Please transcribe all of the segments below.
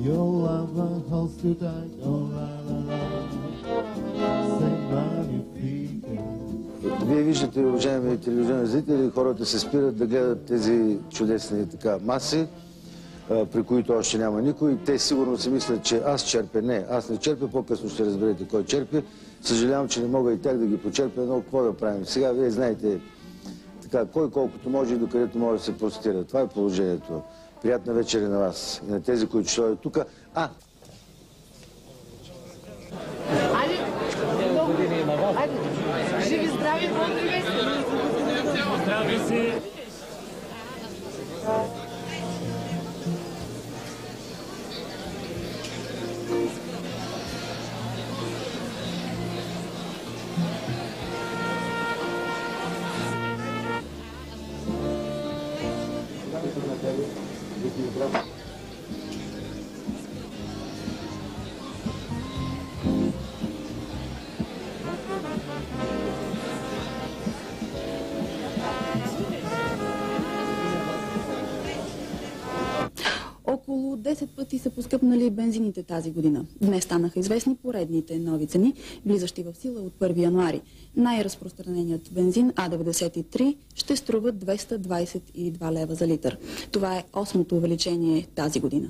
Your love holds too tight, oh la la la. Say magnifique. Вие виждате, уважаеми телевизионни зрители, хората се спират да гледат тези чудесни така маси, при които още няма никой. Те сигурно си мислят, че аз черпя. Не, аз не черпя, по-късно ще разберете кой черпи. Съжалявам, че не мога и тях да ги почерпя, но какво да правим? Сега вие знаете така, кой колкото може и докъдето може да се простира. Това е положението. Приятна вечер на вас и на тези, които ще дойдат тук. Живи, здрави, бодри вести! Здрави си! Около 10 пъти са поскъпнали бензините тази година. Днес станаха известни поредните нови цени, влизащи в сила от 1 януари. Най-разпространеният бензин А93 ще струва 222 лева за литър. Това е 8-то увеличение тази година.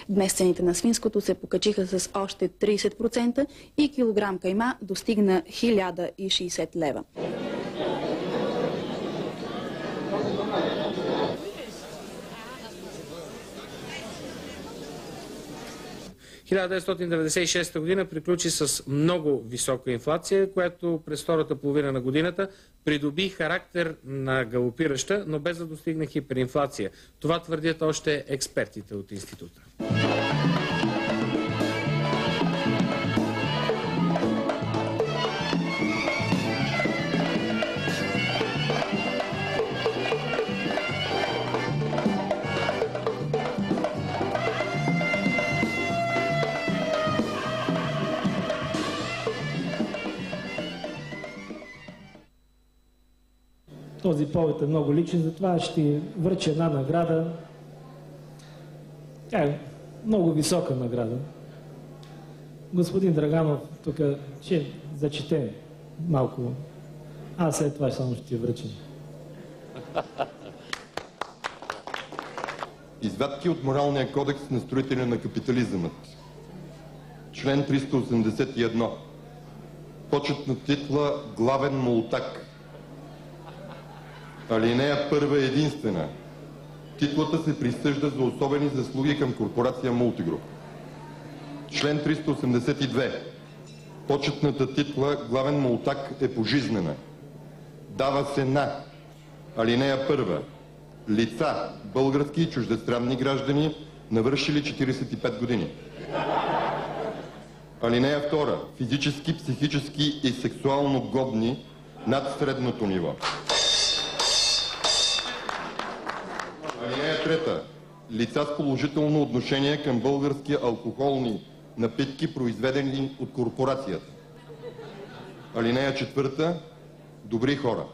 Днес цените на свинското се покачиха с още 30% и килограм кайма достигна 1060 лева. 1996 година приключи с много висока инфлация, която през втората половина на годината придоби характер на галопираща, но без да достигне хиперинфлация. Това твърдят още експертите от института. Този повод е много личен, затова ще връча една награда. Тя е много висока награда. Господин Драганов тук ще зачете малко. Аз след това само ще ти връча. Извадки от Моралния кодекс на строителя на капитализъмът. Член 381. Почетна титла главен мултак. Алинея първа е единствена. Титлата се присъжда за особени заслуги към корпорация Мултигруп. Член 382. Почетната титла главен мултак е пожизнена. Дава се на алинея първа лица, български и чуждестранни граждани, навършили 45 години. Алинея втора. Физически, психически и сексуално годни над средното ниво. Алинея трета. Лица с положително отношение към български алкохолни напитки, произведени от корпорацията. Алинея четвърта. Добри хора.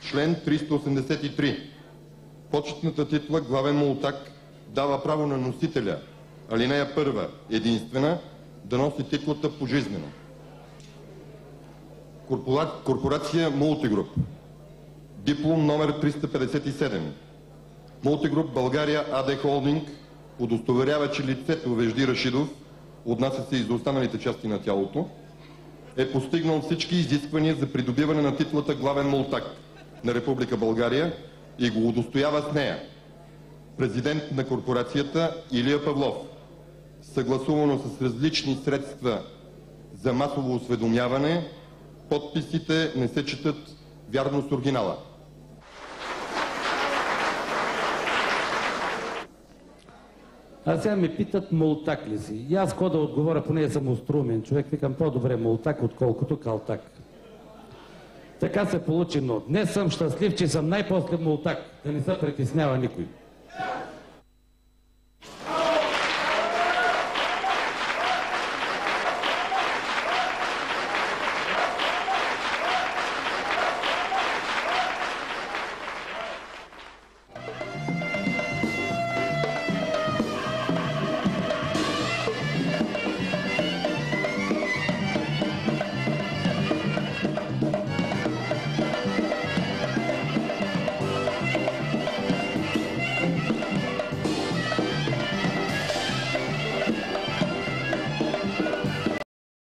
Член 383. Почетната титла главен мултак дава право на носителя, алинея първа, единствена, да носи титлата пожизнено. Корпорация Мултигруп. Диплом номер 357. Мултигруп България АД Холдинг удостоверява, че лицето Вежди Рашидов, отнася се и за останалите части на тялото, е постигнал всички изисквания за придобиване на титлата главен мултак на Република България и го удостоява с нея. Президент на корпорацията Илия Павлов. Съгласувано с различни средства за масово осведомяване, подписите не се четат вярно с оригинала. А сега ме питат молтак ли си. И аз да отговоря, поне съм остроумен човек, викам по-добре молтак, отколкото калтак. Така се получи, но днес съм щастлив, че съм най-после молтак, да не се притеснява никой.